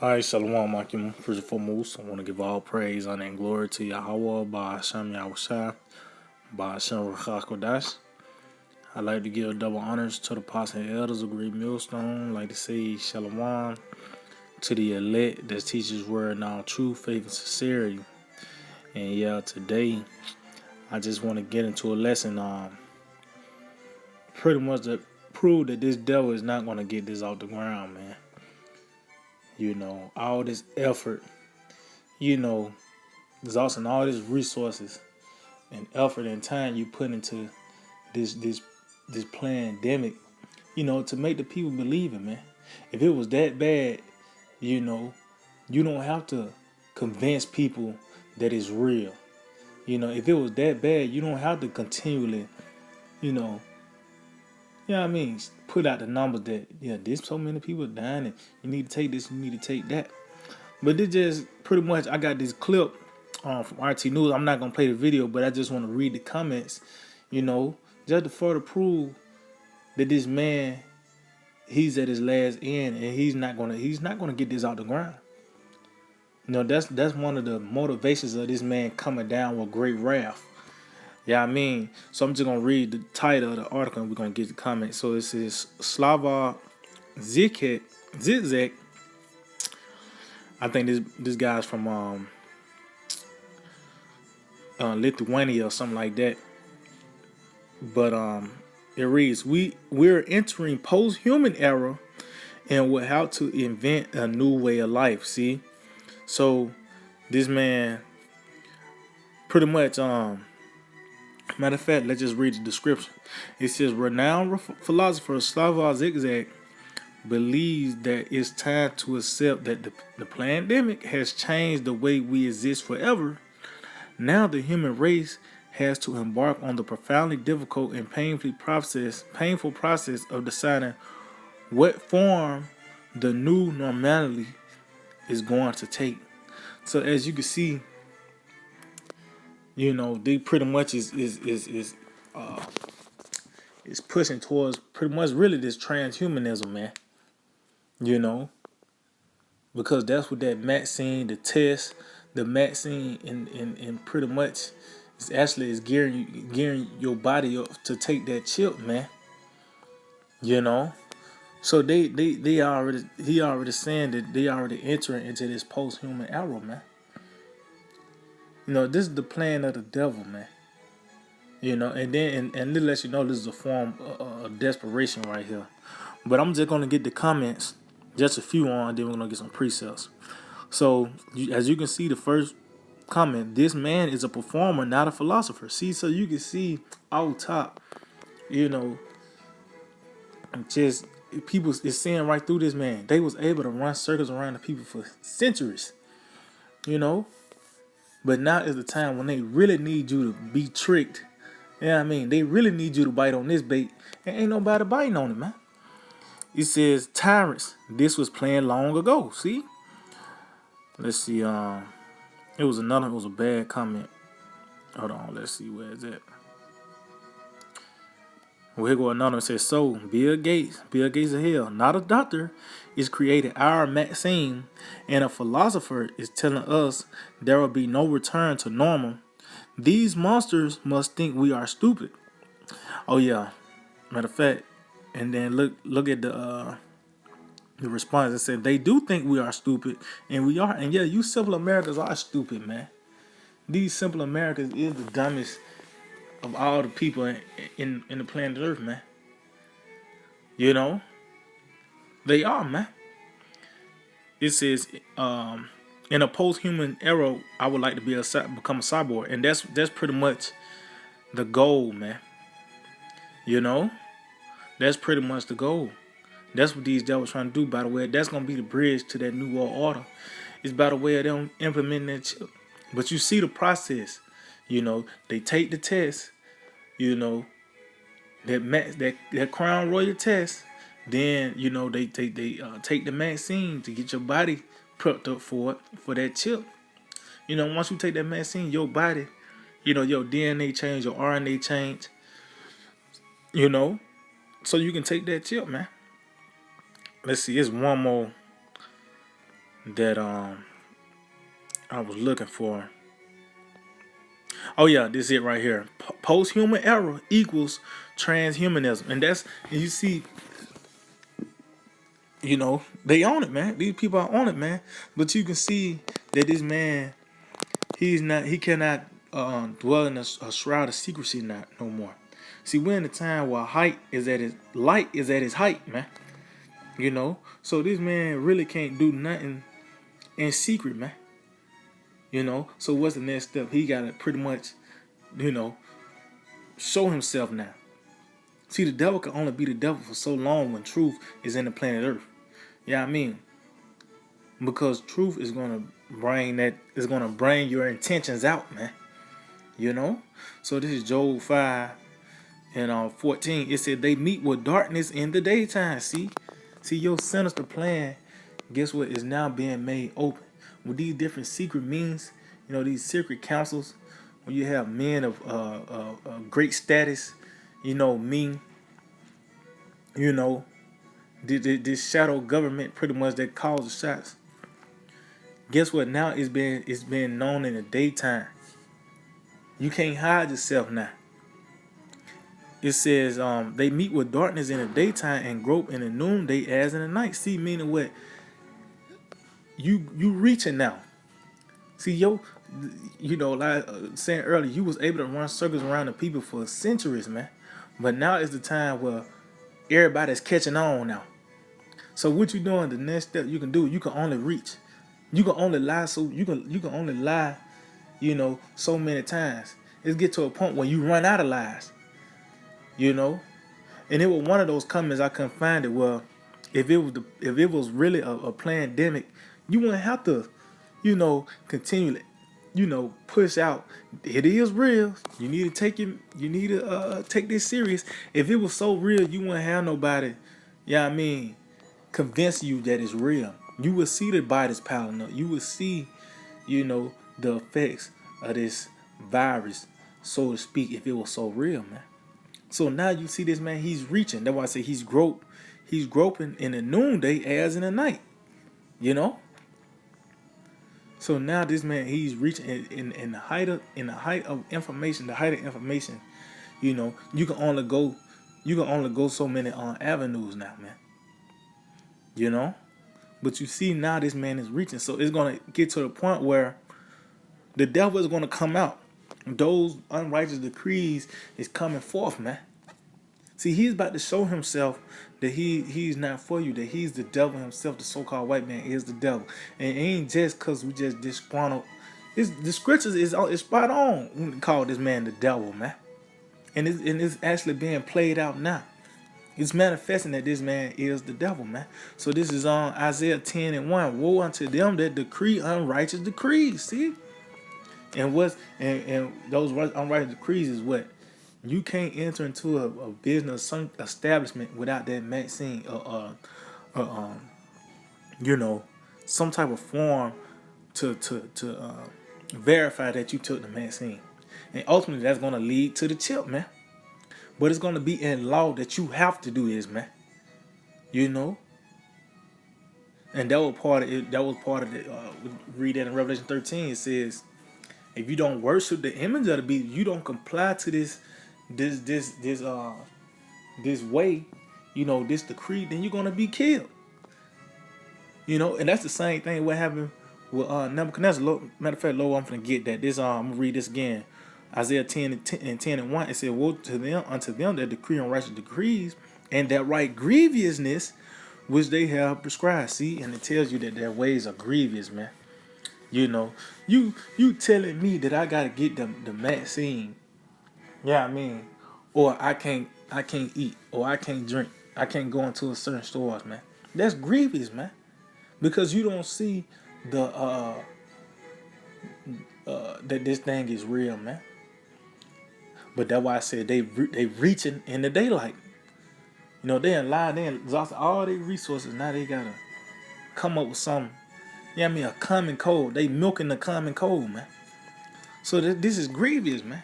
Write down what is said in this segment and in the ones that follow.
All right, Shalom, Akim. First and foremost, I want to give all praise, honor, and glory to Yahweh, by Hashem Yahushua, by Hashem Ruach. I'd like to give double honors to the apostles and elders of Great Millstone. I'd like to say Shalom to the elect that teaches word now truth, faith, and sincerity. And yeah, today I just want to get into a lesson pretty much to prove that this devil is not going to get this off the ground, man. You know, all this effort, exhausting all these resources and effort and time you put into this pandemic, to make the people believe it, man. If it was that bad, you don't have to convince people that it's real. If it was that bad, you don't have to continually, what I mean, put out the numbers that there's so many people dying and you need to take this, you need to take that. But it just pretty much, I got this clip from RT News. I'm not gonna play the video, but I just want to read the comments, just to further prove that this man, he's at his last end and he's not gonna get this out the ground. That's one of the motivations of this man coming down with great wrath. Yeah, I mean, so I'm just gonna read the title of the article and we're gonna get the comments. So it says Slava Zizek. I think this guy's from Lithuania or something like that. But it reads, we're entering post-human era and will have to invent a new way of life. See, so this man pretty much matter of fact, let's just read the description. It says renowned philosopher Slavoj Zizek believes that it's time to accept that the pandemic has changed the way we exist forever. Now the human race has to embark on the profoundly difficult and painful process of deciding what form the new normality is going to take. So as you can see, they pretty much is pushing towards pretty much really this transhumanism, man. Because that's what that vaccine, the test, the vaccine, and pretty much is gearing your body up to take that chip, man. So he already saying that they already entering into this post-human era, man. This is the plan of the devil, man. And then and it lets you know this is a form of desperation right here. But I'm just gonna get the comments, just a few on, and then we're gonna get some precepts. So as you can see, the first comment: this man is a performer, not a philosopher. See, so you can see out top, just people is seeing right through this man. They was able to run circles around the people for centuries, But now is the time when they really need you to be tricked. I mean? They really need you to bite on this bait. And ain't nobody biting on it, man. It says, tyrants, this was planned long ago. See? Let's see. It was a bad comment. Hold on, let's see, where is it? Well, here go another one. It says, so, Bill Gates of hell, not a doctor, is creating our vaccine, and a philosopher is telling us there will be no return to normal. These monsters must think we are stupid. Oh yeah, matter of fact, and then look at the response. It said they do think we are stupid, and we are. And yeah, you simple Americans are stupid, man. These simple Americans is the dumbest of all the people in the planet Earth, man. They are, man. It says, in a post-human era, I would like to become a cyborg, and that's pretty much the goal, man. That's pretty much the goal. That's what these devils trying to do. By the way, that's gonna be the bridge to that new world order. It's by the way of them implementing that chip. But you see the process. They take the test. That Crown Royal test. Then they take the vaccine to get your body prepped up for that chip. Once you take that vaccine, your body, your DNA change, your RNA change. So you can take that chip, man. Let's see, it's one more that I was looking for. Oh yeah, this is it right here. Post-human era equals transhumanism, and that's, and you see, they own it, man. These people are on it, man. But you can see that this man, he cannot dwell in a shroud of secrecy not no more. See, we're in a time where light is at his height, man. So this man really can't do nothing in secret, man. So what's the next step? He gotta pretty much, you know, show himself now. See, the devil can only be the devil for so long when truth is in the planet Earth. Yeah, I mean, because truth is gonna bring your intentions out, man. You know. So this is Job 5:14. It said they meet with darkness in the daytime. See your sinister plan. Guess what is now being made open with these different secret means. These secret councils. When you have men of great status, mean, you know, this shadow government pretty much that calls the shots. Guess what? Now it's being known in the daytime. You can't hide yourself now. It says they meet with darkness in the daytime and grope in the noonday as in the night. See, meaning what? You reaching now. See, like saying earlier, you was able to run circles around the people for centuries, man. But now is the time where everybody's catching on now. So what you doing? The next step you can do, you can only reach. You can only lie. So you can only lie, so many times. It's get to a point where you run out of lies. And it was one of those comments I couldn't find it. Well, if it was really a pandemic, you wouldn't have to, continually, push out. It is real. You need to take it. You need to take this serious. If it was so real, you wouldn't have nobody. Yeah, I mean, convince you that it's real. You would see the bodies piling up. You would see, the effects of this virus, so to speak, if it was so real, man. So now you see this man, he's reaching. That's why I say he's groping in the noonday as in the night. So now this man, he's reaching in the height of information, the height of information. You can only go so many avenues now, man. But you see now this man is reaching. So it's gonna get to the point where the devil is gonna come out. Those unrighteous decrees is coming forth, man. See, he's about to show himself that he's not for you, that he's the devil himself. The so-called white man is the devil. And it ain't just because we just disgruntled. The scriptures is spot on when we call this man the devil, man. And it's actually being played out now. It's manifesting that this man is the devil, man. So this is on Isaiah 10:1. Woe unto them that decree unrighteous decrees. See? And those unrighteous decrees is what? You can't enter into a business, some establishment without that vaccine some type of form to verify that you took the vaccine. And ultimately that's gonna lead to the chip, man. But it's gonna be in law that you have to do this, man. And that was part of it. That was part of it. Read that in Revelation 13. It says, if you don't worship the image of the beast, you don't comply to this way, this decree, then you're gonna be killed. And that's the same thing what happened with Nebuchadnezzar. Matter of fact, Lord, I'm gonna get that. I'm gonna read this again. Isaiah 10:1. It said, woe to them unto them that decree unrighteous decrees, and that write grievousness which they have prescribed. See, and it tells you that their ways are grievous, man. You telling me that I gotta get the vaccine. Yeah, I mean, or I can't eat, or I can't drink, I can't go into a certain stores, man. That's grievous, man, because you don't see the that this thing is real, man. But that's why I said they reaching in the daylight. They in line, they exhausted all their resources. Now they gotta come up with some, a common code. They milking the common code, man. So this is grievous, man.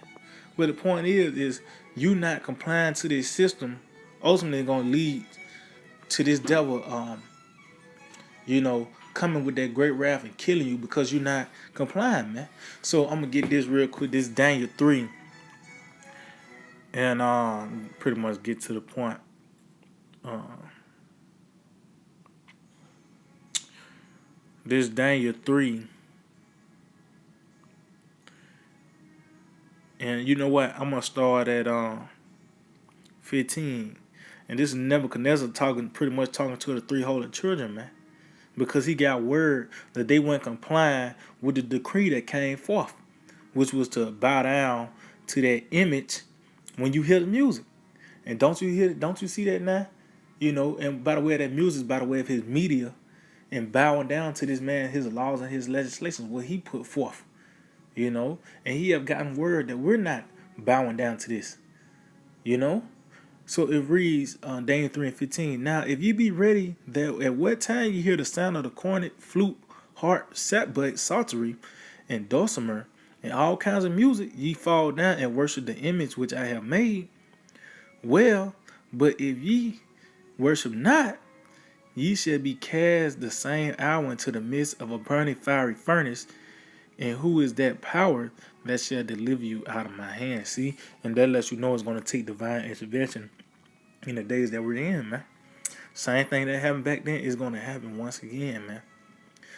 But the point is you not complying to this system ultimately gonna lead to this devil, coming with that great wrath and killing you because you're not complying, man. So I'm gonna get this real quick. This Daniel 3, and pretty much get to the point. This Daniel 3, and you know what? I'm gonna start at 15. And this is Nebuchadnezzar talking, pretty much talking to the three holy children, man. Because he got word that they weren't complying with the decree that came forth, which was to bow down to that image when you hear the music. And don't you hear? Don't you see that now? You know, and by the way, that music is by the way of his media and bowing down to this man, his laws and his legislations, what he put forth. You know, and he have gotten word that we're not bowing down to this. You know, so it reads Daniel 3 and 15. Now, if you be ready, that at what time you hear the sound of the cornet, flute, harp, sackbut, psaltery, and dulcimer, and all kinds of music, ye fall down and worship the image which I have made. Well, but if ye worship not, ye shall be cast the same hour into the midst of a burning fiery furnace. And who is that power that shall deliver you out of my hand? See, and that lets you know it's going to take divine intervention in the days that we're in, man. Same thing that happened back then is going to happen once again, man.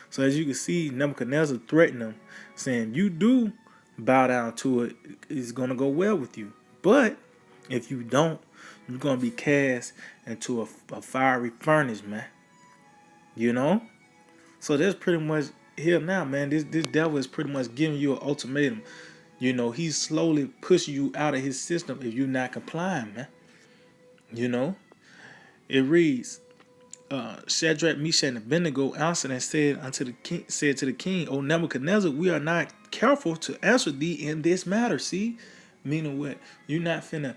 So as you can see, Nebuchadnezzar threatened them, saying, "You do bow down to it, it's going to go well with you. But if you don't, you're going to be cast into a fiery furnace, man." You know? So that's pretty much here now, man. This devil is pretty much giving you an ultimatum. You know, he's slowly pushing you out of his system if you're not complying, man. You know? It reads, Shadrach, Meshach, and Abednego answered and said to the king, "O Nebuchadnezzar, we are not careful to answer thee in this matter." See? Meaning what? You're not finna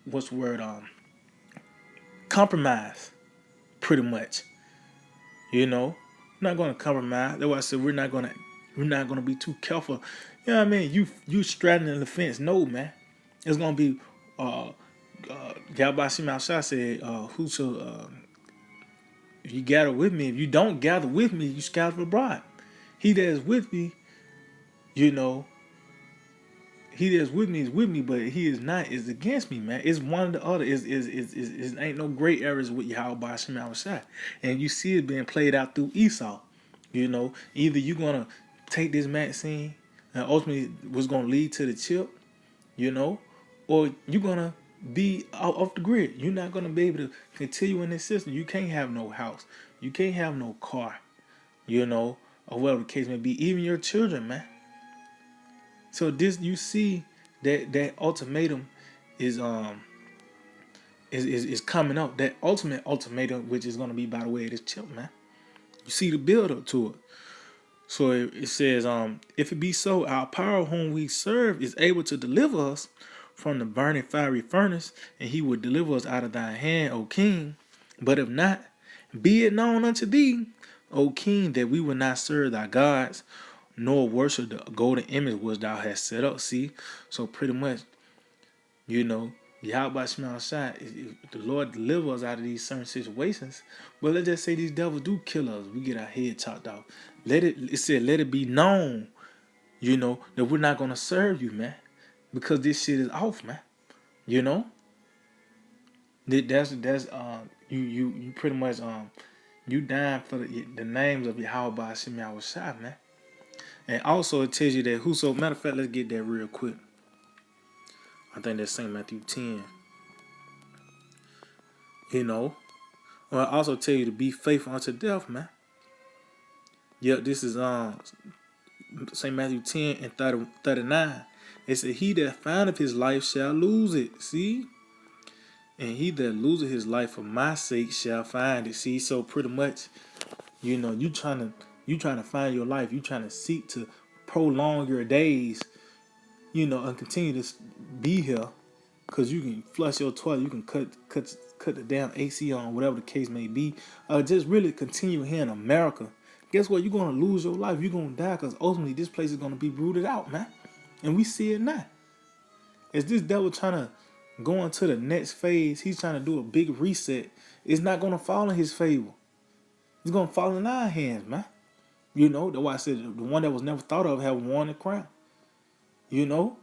what's the word? Compromise, pretty much. You know, we're not gonna compromise. That's why I said we're not gonna be too careful. You know what I mean? You straddling the fence. No, man. It's gonna be Yabashim Al-Shah said, whoso if you gather with me, if you don't gather with me, you scatter abroad. He that is with me, you know, he that is with me, but he is not is against me, man. It's one or the other. Is ain't no gray areas with Yahweh Hashem Shai. And you see it being played out through Esau. You know, either you're gonna take this Maxine and ultimately what's gonna lead to the chip, you know, or you're gonna be off the grid. You're not gonna be able to continue in this system. You can't have no house. You can't have no car, you know, or whatever the case may be. Even your children, man. So this, you see that ultimatum is coming up. That ultimate ultimatum, which is gonna be by the way of this chip, man. You see the build up to it. So it says, if it be so, our power whom we serve is able to deliver us from the burning fiery furnace, and he would deliver us out of thy hand, O king. But if not, be it known unto thee, O king, that we will not serve thy gods, nor worship the golden image which thou hast set up. See? So pretty much, you know, Yahweh Shema Shai, the Lord deliver us out of these certain situations. But let's just say these devils do kill us. We get our head chopped off. It said, let it be known, you know, that we're not gonna serve you, man. Because this shit is off, man. You know? That's you pretty much you dying for the names of Yahweh Hashem Yahweh Shai, man. And also it tells you that whoso, matter of fact, let's get that real quick. I think that's St. Matthew 10. You know? Well, I also tell you to be faithful unto death, man. Yep, this is St. Matthew 10 and 39. It said, he that findeth his life shall lose it. See? And he that loseth his life for my sake shall find it. See? So pretty much, you know, you trying to find your life. You trying to seek to prolong your days, you know, and continue to be here. Because you can flush your toilet. You can cut the damn AC on, whatever the case may be. Just really continue here in America. Guess what? You're going to lose your life. You're going to die because ultimately this place is going to be rooted out, man. And we see it now. Is this devil trying to going to the next phase. He's trying to do a big reset. It's not gonna fall in his favor. It's gonna fall in our hands, man. You know, that's why I said the one that was never thought of have won the crown. You know?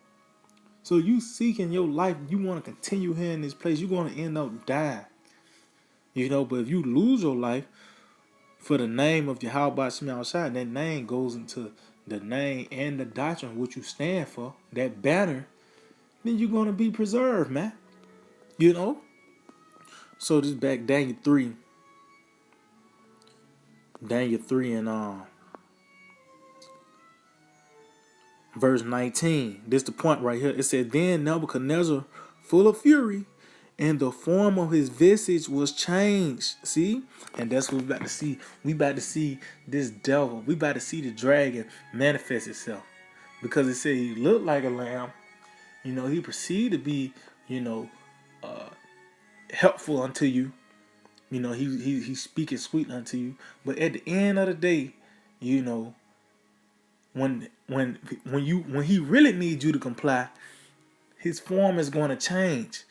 So you seek in your life, you want to continue here in this place, you're gonna end up dying. You know, but if you lose your life for the name of Yahweh Shema outside, that name goes into the name and the doctrine which you stand for, that banner, then you're gonna be preserved, man. You know? So this back Daniel 3. Daniel 3 and verse 19. This the point right here. It said, then Nebuchadnezzar, full of fury, and the form of his visage was changed. See? And that's what we about to see. We about to see this devil. We about to see the dragon manifest itself. Because it said he looked like a lamb. You know, he perceived to be, you know, helpful unto you. You know, he's speaking sweet unto you. But at the end of the day, you know, when he really needs you to comply, his form is going to change.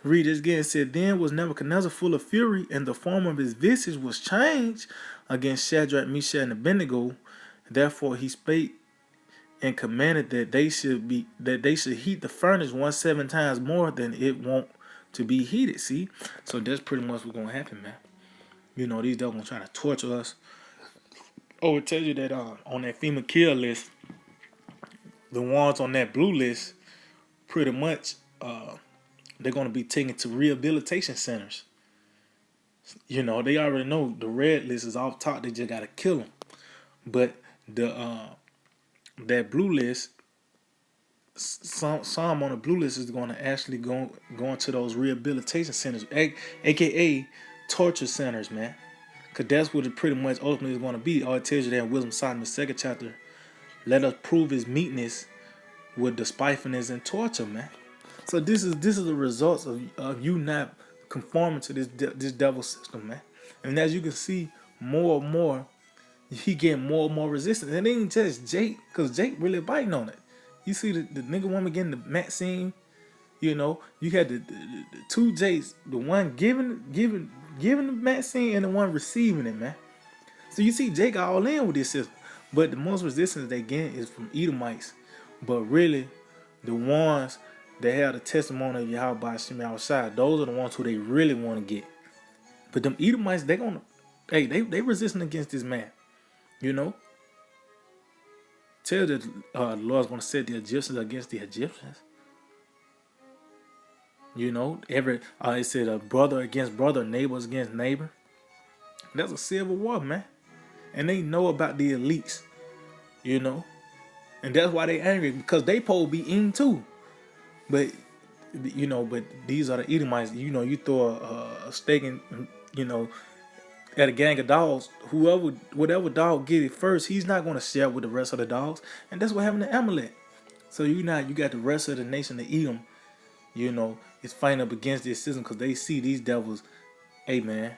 Read this again. It said, then was Nebuchadnezzar full of fury, and the form of his visage was changed against Shadrach, Meshach, and Abednego. Therefore he spake and commanded that they should heat the furnace 17 times more than it wont to be heated. See? So that's pretty much what's gonna happen, man. You know, these devils gonna try to torture us. Oh, it tells you that on that FEMA kill list, the ones on that blue list, pretty much they're gonna be taken to rehabilitation centers. You know, they already know the red list is off top. They just gotta kill them. But the that blue list, some on the blue list is gonna actually go into those rehabilitation centers, aka torture centers, man. Cause that's what it pretty much ultimately is gonna be. All it tells you that in Wisdom Solomon, the 2nd chapter. Let us prove his meekness with despitefulness and torture, man. So this is the results of you not conforming to this devil system, man. And as you can see, more and more, he getting more and more resistance. And it ain't just Jake, cause Jake really biting on it. You see the nigga woman getting the mat scene. You know, you had the two Jakes, the one giving the mat scene and the one receiving it, man. So you see Jake all in with this system. But the most resistance they get is from Edomites. But really, the ones that have the testimony of Yahweh Shema outside, those are the ones who they really want to get. But them Edomites, they resisting against this man. You know? Tell the Lord's going to set the Egyptians against the Egyptians. You know, it said a brother against brother, neighbors against neighbor. That's a civil war, man. And they know about the elites, you know. And that's why they angry, because they supposed to be in too. But, you know, these are the Edomites. You know, you throw a steak in, you know, at a gang of dogs, whatever dog get it first, he's not going to share with the rest of the dogs. And that's what happened to Amalek. So you got the rest of the nation of Edom, you know, is fighting up against this system because they see these devils, hey man,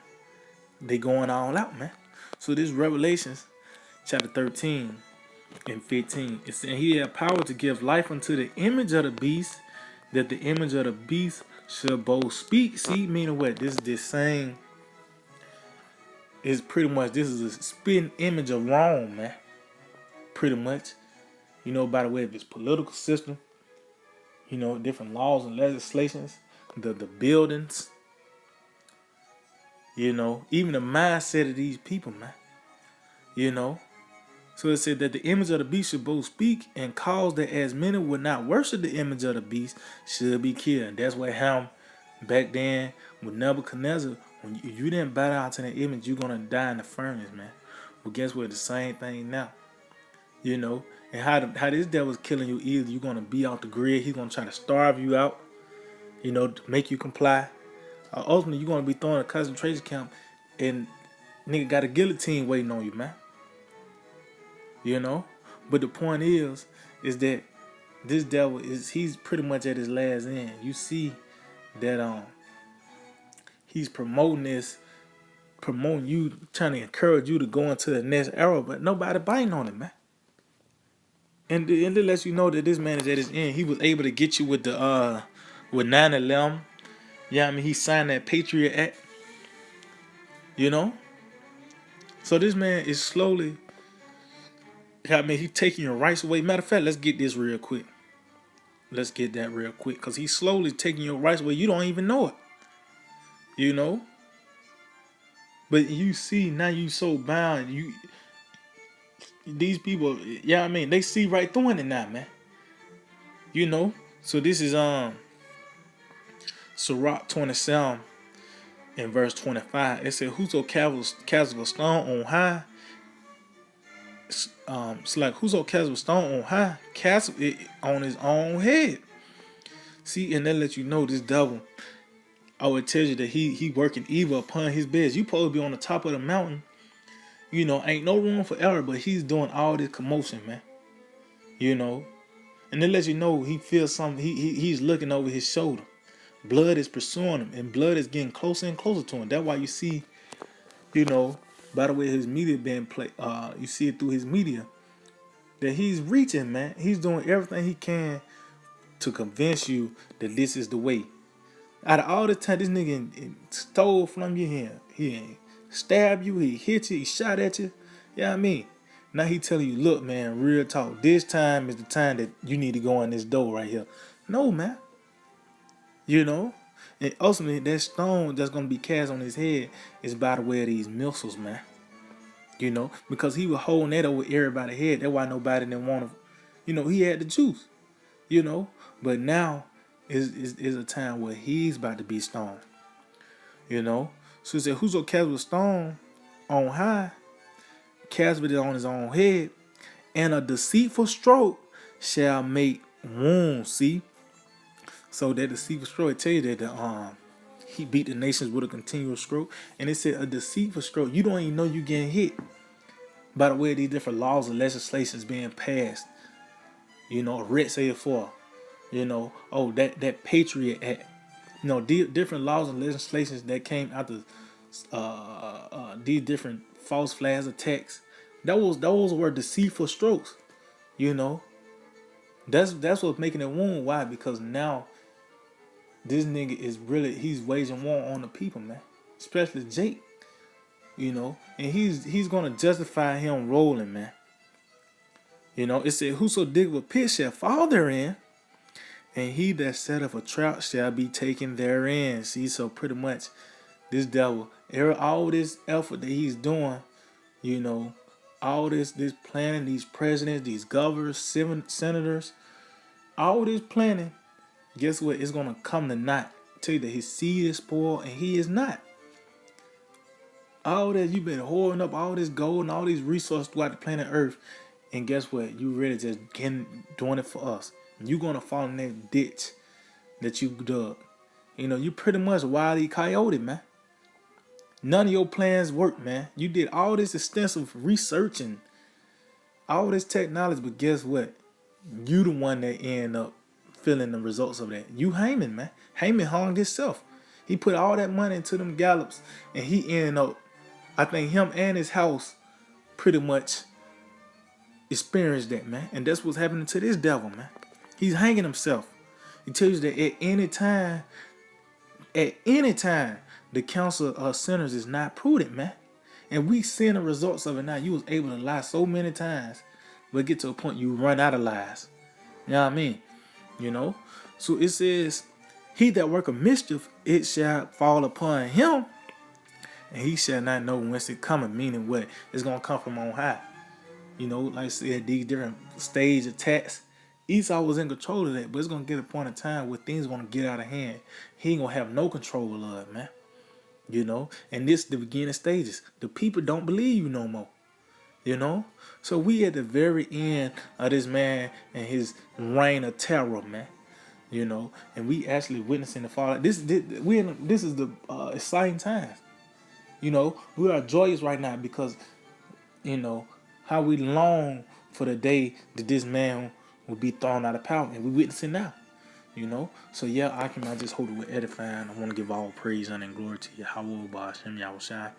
they going all out, man. So this Revelations chapter 13 and 15, it's saying he had power to give life unto the image of the beast, that the image of the beast should both speak. See, meaning what? This saying is pretty much, this is a spitting image of Rome, man. Pretty much. You know, by the way of its political system, you know, different laws and legislations, the buildings, you know, even the mindset of these people, man. You know. So it said that the image of the beast should both speak and cause that as many would not worship the image of the beast should be killed. And that's what happened back then with Nebuchadnezzar. When you didn't bow down to the image, you're going to die in the furnace, man. Well, guess what? The same thing now. You know, and how this devil's killing you, either you're going to be off the grid, he's going to try to starve you out, you know, to make you comply. Ultimately, you're going to be thrown in a concentration camp and nigga got a guillotine waiting on you, man. You know? But the point is that this devil he's pretty much at his last end. You see that he's promoting you, trying to encourage you to go into the next era, but nobody biting on it, man. And it lets you know that this man is at his end. He was able to get you with the with 9/11. Yeah, I mean, he signed that Patriot Act. You know, so this man is slowly. I mean, he taking your rights away. Matter of fact, let's get this real quick. Let's get that real quick, cause he's slowly taking your rights away. You don't even know it. You know, but you see now you so bound. These people, yeah, I mean, they see right through it now, man. You know, so this is Sirach 27 in verse 25. It said, "Whoso cast a stone on high, it's like whoso cast a stone on high, cast it on his own head." See, and that lets you know this devil. I would tell you that he working evil upon his beds. You supposed to be on the top of the mountain. You know, ain't no room for error, but he's doing all this commotion, man. You know, and it lets you know he feels something. He's looking over his shoulder. Blood is pursuing him, and blood is getting closer and closer to him. That's why you see, you know, by the way his media being played, you see it through his media that he's reaching, man. He's doing everything he can to convince you that this is the way. Out of all the time, this nigga stole from you, he stabbed you, he hit you, he shot at you. Yeah, I mean, now he telling you, look, man, real talk. This time is the time that you need to go in this door right here. No, man. You know, and ultimately that stone that's gonna be cast on his head is by the way of these missiles, man. You know, because he was holding that over everybody's head. That's why nobody didn't want to. You know, he had the juice. You know, but now is a time where he's about to be stoned. You know, so he said, "Whoso cast a stone on high, cast it on his own head, and a deceitful stroke shall make wounds." See, so that deceitful stroke tell you that he beat the nations with a continual stroke, and it said a deceitful stroke. You don't even know you getting hit by the way of these different laws and legislations being passed. You know, Red say it for. You know, oh that Patriot Act. You know, different laws and legislations that came out of these different false flags attacks. Those were deceitful strokes. You know, that's what's making it wound. Why? Because now this nigga is he's waging war on the people, man. Especially Jake. You know, and he's gonna justify him rolling, man. You know, it said, "Whoso diggeth a pit shall fall therein, and he that setteth a trap shall be taken therein." See, so pretty much this devil, all this effort that he's doing, you know, all this planning, these presidents, these governors, senators, all this planning, guess what? It's gonna come to naught. Tell you that his seed is spoiled and he is not. All that you've been hoarding up, all this gold and all these resources throughout the planet Earth, and guess what? You really just doing it for us. You're gonna fall in that ditch that you dug. You know, you pretty much Wile E. Coyote, man. None of your plans work, man. You did all this extensive research and all this technology, but guess what? You the one that end up feeling the results of that. You Haman, man. Haman hung himself. He put all that money into them gallops, and he ended up, I think him and his house pretty much experienced that, man. And that's what's happening to this devil, man. He's hanging himself. He tells you that at any time, the counsel of sinners is not prudent, man. And we seeing the results of it now. You was able to lie so many times, but get to a point you run out of lies. You know what I mean? You know? So it says, "He that worketh mischief, it shall fall upon him, and he shall not know whence it cometh," meaning what? It's going to come from on high. You know, like I said, these different stage attacks. Esau was in control of that, but it's going to get a point in time where things are going to get out of hand. He ain't going to have no control of it, man. You know, and this is the beginning stages. The people don't believe you no more. You know, so we at the very end of this man and his reign of terror, man. You know, and we actually witnessing the fall. This is the exciting times. You know, we are joyous right now because, you know, how we long for the day that this man will be thrown out of power, and we witnessing now. You know, so yeah, I just hold it with edifying. I want to give all praise and glory to Yahweh, Ba'ashem, Yahweh Shai,